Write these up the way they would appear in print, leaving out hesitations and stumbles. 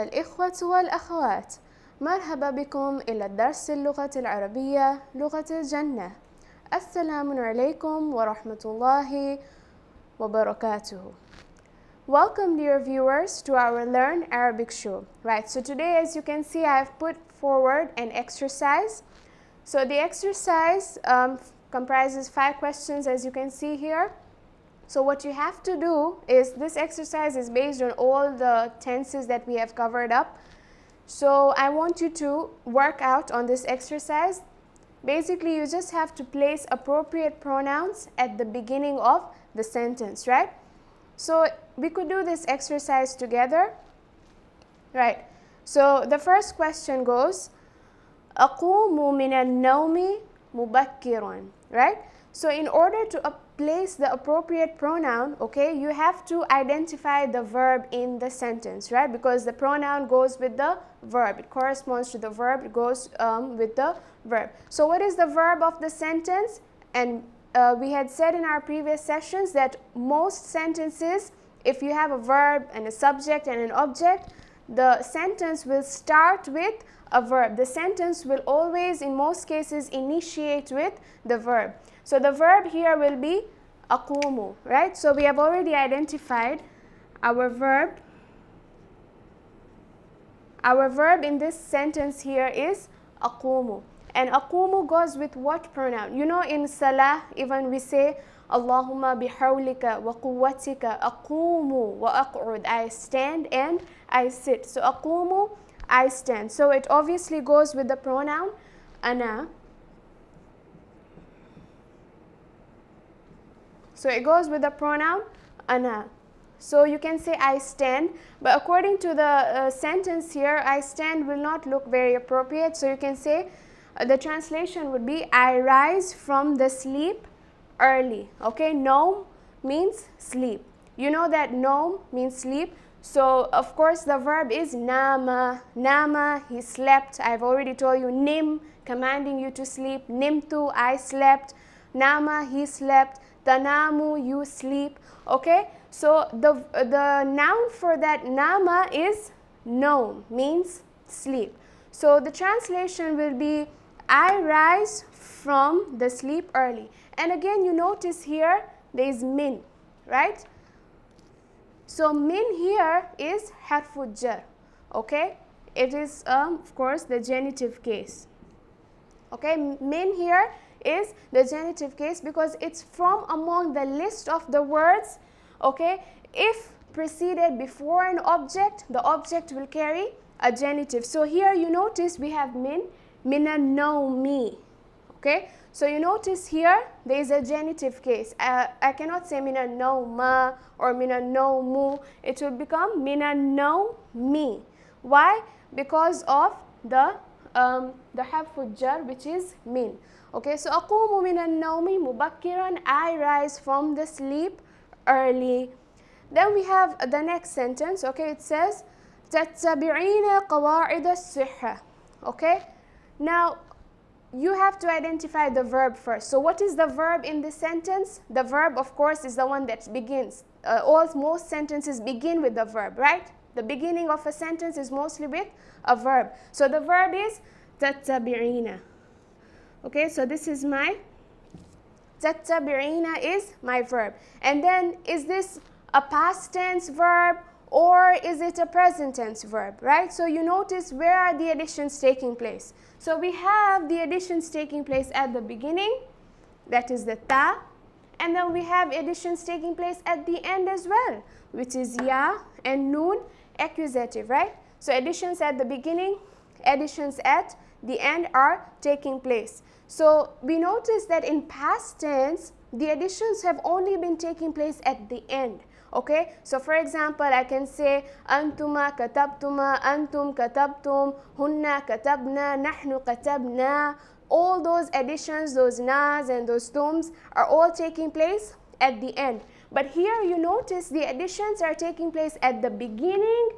أيها الإخوة والأخوات، مرحبا بكم إلى الدرس اللغة العربية لغة الجنة. السلام عليكم ورحمة الله وبركاته. Welcome dear viewers to our Learn Arabic show. Right, so today as you can see I have put forward an exercise. So the exercise comprises 5 questions as you can see here. So what you have to do is, this exercise is based on all the tenses that we have covered up. So I want you to work out on this exercise. Basically you just have to place appropriate pronouns at the beginning of the sentence, right? So we could do this exercise together, right? So the first question goes, أقوم من النوم مبكرا, right? So in order to place the appropriate pronoun, okay, you have to identify the verb in the sentence, right? Because the pronoun goes with the verb. It corresponds to the verb. It goes with the verb. So what is the verb of the sentence? And we had said in our previous sessions that most sentences, if you have a verb and a subject and an object, the sentence will start with a verb. The sentence will always, in most cases, initiate with the verb. So the verb here will be أقوم, right? So we have already identified our verb. Our verb in this sentence here is أقوم. And أقوم goes with what pronoun? You know, in Salah, even we say Allahumma bihawlika wa quwwatika aqumu wa aq'ud. I stand and I sit. So aqumu, I stand. So it obviously goes with the pronoun ana. So it goes with the pronoun ana. So you can say I stand, but according to the sentence here, I stand will not look very appropriate. So you can say the translation would be I rise from the sleep early. Okay, Naum means sleep. You know that Naum means sleep. So of course the verb is nama. Nama, he slept. I've already told you. Nim, commanding you to sleep. Nimtu, I slept. Nama, he slept. Tanamu, you sleep. Okay, so the noun for that nama is naum, means sleep. So the translation will be I rise from the sleep early. And again you notice here there is min, right? So min here is harful jar. Okay, it is of course the genitive case. Okay, min here is the genitive case because it's from among the list of the words, okay, if preceded before an object, the object will carry a genitive. So here you notice we have min, mina naumi, okay. So you notice here there is a genitive case. I cannot say mina nauma or mina naumu. It will become mina naumi. Why? Because of the harful jar, which is min. Okay, so أقوم من النوم مبكرا, I rise from the sleep early. Then we have the next sentence. Okay, it says تتبعين قواعد الصحة. Okay, now you have to identify the verb first. So what is the verb in this sentence? The verb, of course, is the one that begins. Most sentences begin with the verb, right? The beginning of a sentence is mostly with a verb. So the verb is تتبعين. Okay, so this is my تتبعين is my verb. And then is this a past tense verb or is it a present tense verb, right? So you notice where are the additions taking place. So we have the additions taking place at the beginning, that is the ta, and then we have additions taking place at the end as well, which is ya and noon accusative, right? So additions at the beginning, additions at the end are taking place. So we notice that in past tense, the additions have only been taking place at the end. Okay, so for example, I can say Antuma katabtuma, Antum katabtum, Hunna katabna, Nahnu katabna. All those additions, those nas and those tums are all taking place at the end. But here you notice the additions are taking place at the beginning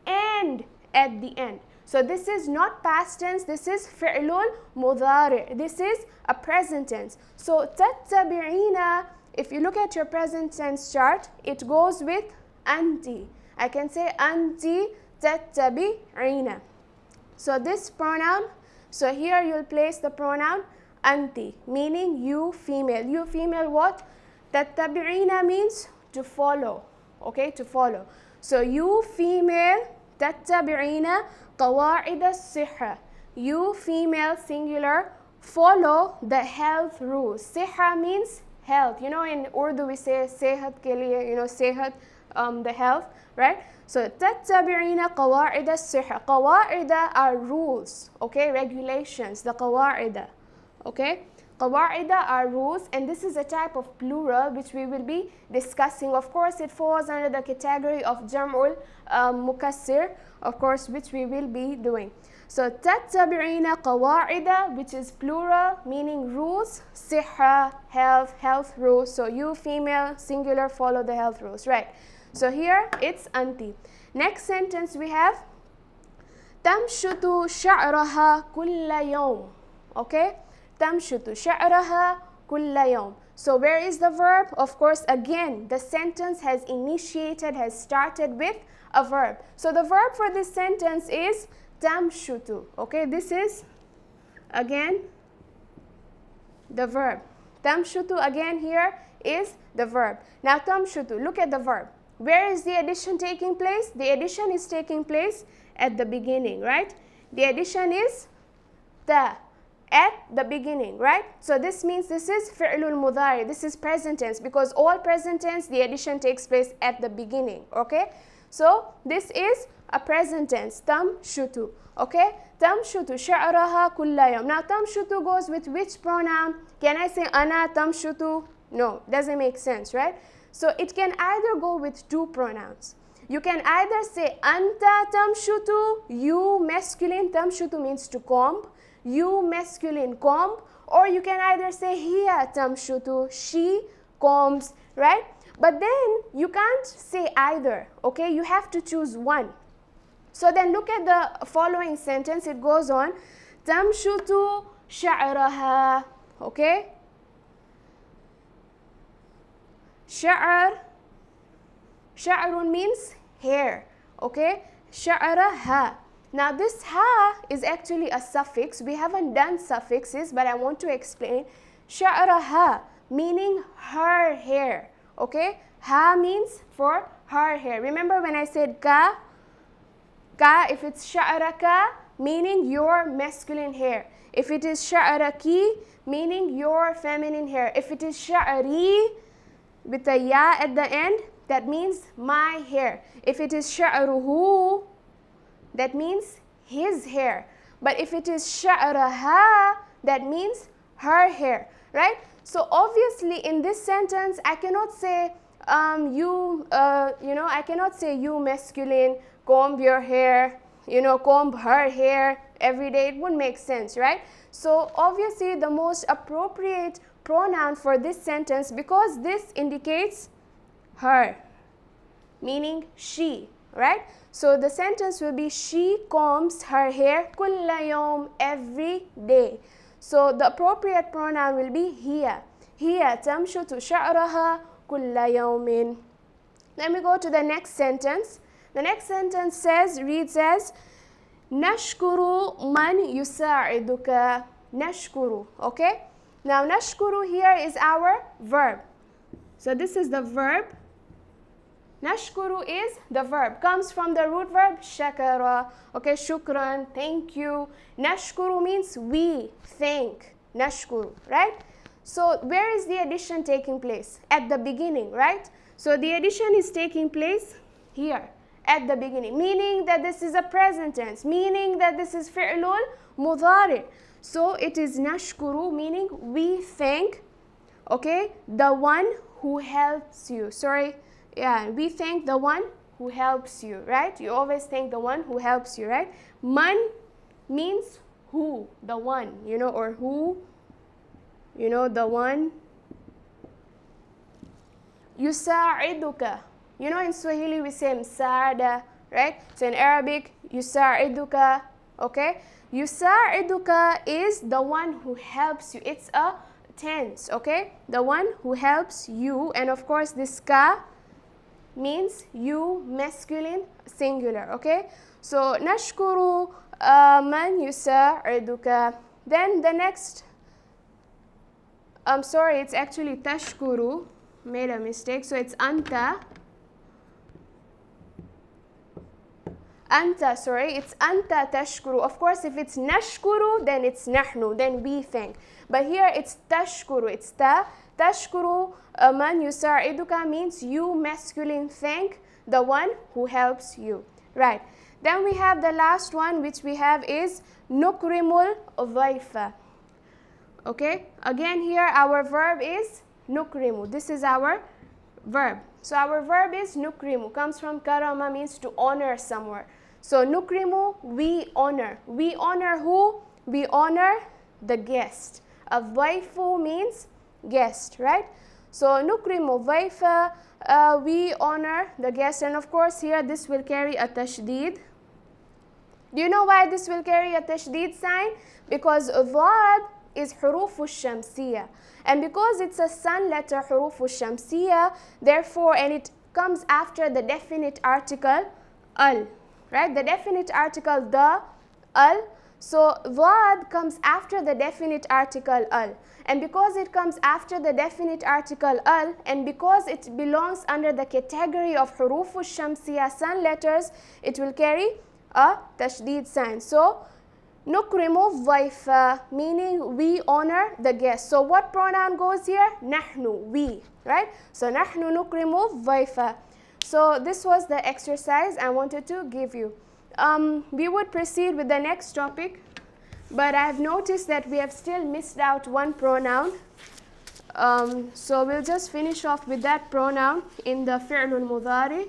and at the end. So this is not past tense, this is fi'lul mudari. This is a present tense. So tattabi'ina, if you look at your present tense chart, it goes with anti. I can say anti تتبعين. So this pronoun, so here you'll place the pronoun anti, meaning you female. You female what? تتبعين means to follow, okay, to follow. So you female تتبعين قواعد الصحة. You female singular follow the health rules. صحة means health. You know, in Urdu we say सेहत के लिए, you know, सेहत, the health, right? So تتبعين قواعد الصحة. قواعد are rules, okay, regulations, the قواعد, okay. قواعد are rules, and this is a type of plural which we will be discussing. Of course, it falls under the category of jam'ul mukassir, of course, which we will be doing. So تتبعين قواعد, which is plural, meaning rules. صحة, health, health rules. So you female singular follow the health rules, right? So here it's anti. Next sentence we have تمشط شعرها كل يوم, okay. تمشط شعرها كل يوم. So where is the verb? Of course, again, the sentence has initiated, has started with a verb. So the verb for this sentence is تمشط, okay. This is again the verb. تمشط again here is the verb. Now تمشط, look at the verb. Where is the addition taking place? The addition is taking place at the beginning, right? The addition is ta, at the beginning, right? So this means this is fi'lul mudari, this is present tense, because all present tense the addition takes place at the beginning, okay? So this is a present tense, tamshutu, okay? Tamshutu sha'raha kulla yawm. Now tamshutu goes with which pronoun? Can I say ana tamshutu? No, doesn't make sense, right? So it can either go with two pronouns. You can either say anta tamshutu, you masculine, tamshutu means to comb, you masculine comb, or you can either say hiya tamshutu, she combs, right? But then you can't say either, okay? You have to choose one. So then look at the following sentence. It goes on, tamshutu sha'raha, okay? Sha'r, sha'run means hair, okay? Sha'raha. Now this ha is actually a suffix. We haven't done suffixes, but I want to explain. Sha'raha meaning her hair, okay? Ha means for her hair. Remember when I said ka? Ka, if it's sha'raka, meaning your masculine hair. If it is sha'raki, meaning your feminine hair. If it is sha'ri, with a ya at the end, that means my hair. If it is sha'ruhu, that means his hair. But if it is sha'raha, that means her hair, right? So obviously in this sentence, I cannot say I cannot say you masculine, comb your hair, comb her hair every day. It wouldn't make sense, right? So obviously the most appropriate pronoun for this sentence, because this indicates her, meaning she, right? So the sentence will be she combs her hair kulla yawm, every day. So the appropriate pronoun will be hiya. Hiya tamshutu sha'raha kulla yawmin. Let me go to the next sentence. The next sentence reads as nashkuru man yusa'iduka. Nashkuru, okay? Now nashkuru here is our verb. So this is the verb. Nashkuru is the verb, comes from the root verb shakara, okay, shukran, thank you. Nashkuru means we thank, nashkuru, right? So where is the addition taking place? At the beginning, right? So the addition is taking place here, at the beginning, meaning that this is a present tense, meaning that this is fi'lul mudari. So it is nashkuru, meaning we thank, okay, the one who helps you. We thank the one who helps you, right? You always thank the one who helps you, right? Man means who, the one, or who, the one. Yusa'iduka. In Swahili we say msa'ada, right? So in Arabic, yusa'iduka, okay? Yusa'iduka is the one who helps you. It's a tense, okay? The one who helps you. And of course, this ka means you, masculine, singular. Okay, so نشكر من يساعدك. Then the next, I'm sorry, it's actually تشكر, made a mistake, so it's أنت. أنت, sorry, it's أنت تشكر. Of course, if it's نشكر, then it's نحن, then we thank. But here it's تشكر, it's تا. تشكر من يساعدك means you, masculine, thank the one who helps you. Right. Then we have the last one, which we have is نكرم الضيف. Okay. Again here our verb is نكرم. This is our verb. So our verb is نكرم. Comes from karama, means to honor somewhere. So نكرم, we honor. We honor who? We honor the guest. الضيف means guest, right? So نكرم الضيف, we honor the guest, and of course here this will carry a tashdid. Do you know why this will carry a tashdid sign? Because ضاد is حروف الشمسية, and because it's a sun letter, حروف الشمسية, therefore, and it comes after the definite article al, right? The definite article the, al. So ضاد comes after the definite article al, and because it comes after the definite article al, and because it belongs under the category of حروف الشمسية, sun letters, it will carry a tashdid sign. So نكرم الضيف, meaning we honor the guest. So what pronoun goes here? نحن, we, right? So نحن نكرم الضيف. So this was the exercise I wanted to give you. We would proceed with the next topic, but I have noticed that we have still missed out one pronoun. So we'll just finish off with that pronoun in the فعل المضارع.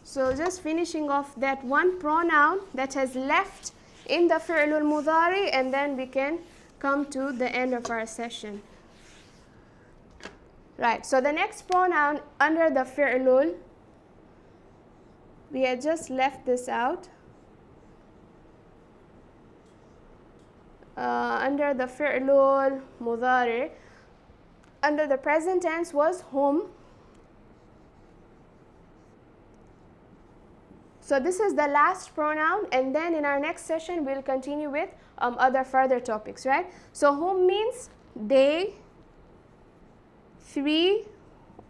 So just finishing off that one pronoun that has left in the فعل المضارع, and then we can come to the end of our session. Right, so the next pronoun under the fi'lul, we had just left this out. Under the fi'lul mudari, under the present tense was hum. So this is the last pronoun, and then in our next session we'll continue with other further topics, right? So hum means they, three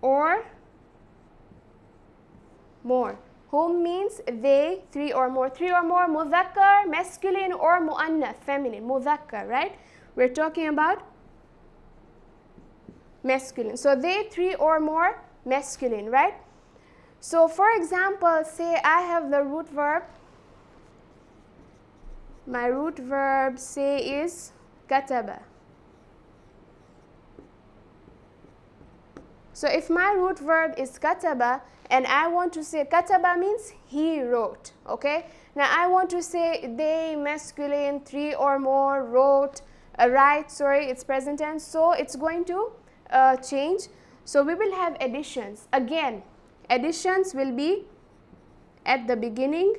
or more. Hum means they, three or more. Three or more, mudhakkar, masculine, or mu'annath, feminine, mudhakkar, right? We're talking about masculine. So they, three or more, masculine, right? So for example, say I have the root verb. My root verb, say, is kataba. So if my root verb is kataba, and I want to say, kataba means he wrote, okay? Now I want to say they, masculine, three or more, wrote, write, sorry, it's present tense, so it's going to change. So we will have additions. Again, additions will be at the beginning,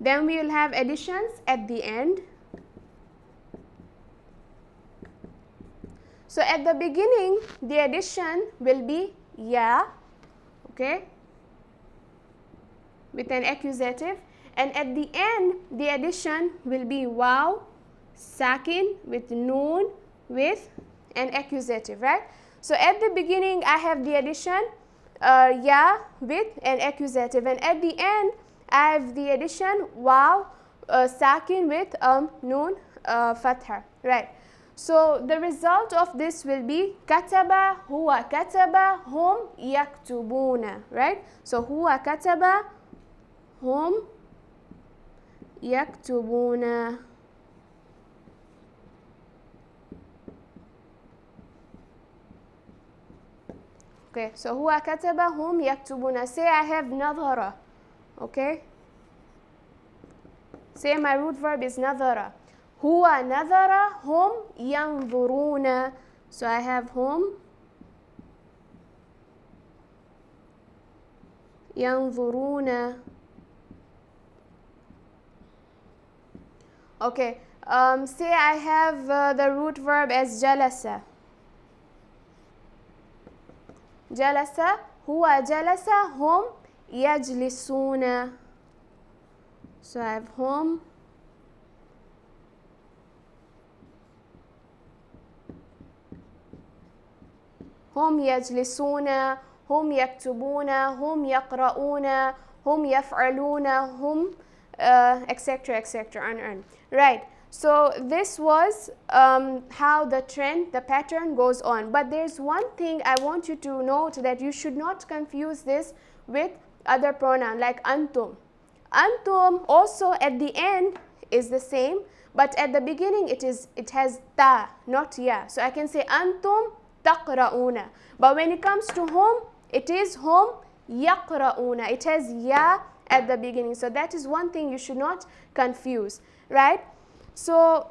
then we will have additions at the end. So at the beginning, the addition will be ya, okay, with an accusative, and at the end, the addition will be waw, sakin, with noon, with an accusative, right? So at the beginning, I have the addition ya with an accusative, and at the end, I have the addition waw, sakin, with noon, fatha, right? So the result of this will be kataba, huwa kataba, hum yaktubuna, right? So huwa kataba, hum yaktubuna. Okay, so huwa kataba, hum yaktubuna. Say I have nadhara, okay? Say my root verb is nadhara. Huwa nadhara, hum yanzuruna. So I have hum yanzuruna. Okay, Say I have the root verb as jalasa. Jalasa, huwa jalasa, hum yajlisuna. So I have hum. هم يجلسون هم يكتبون هم يقرؤون هم يفعلون هم etc etc. Right, so this was how the trend, the pattern goes on. But there's one thing I want you to note, that you should not confuse this with other pronoun like antum. Antum also at the end is the same, but at the beginning it has ta, not ya. So I can say antum taqra'una, but when it comes to hum, it is hum yaqra'una. It has ya at the beginning. So that is one thing you should not confuse, right? So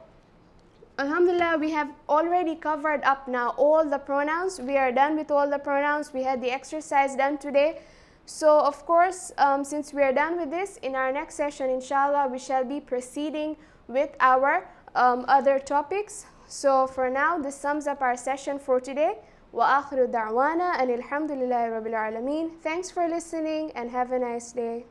alhamdulillah, we have already covered up now all the pronouns. We are done with all the pronouns. We had the exercise done today. So of course, since we are done with this, in our next session inshallah we shall be proceeding with our other topics. So for now, this sums up our session for today. وآخر دعوانا أن الحمد لله رب العالمين. Thanks for listening and have a nice day.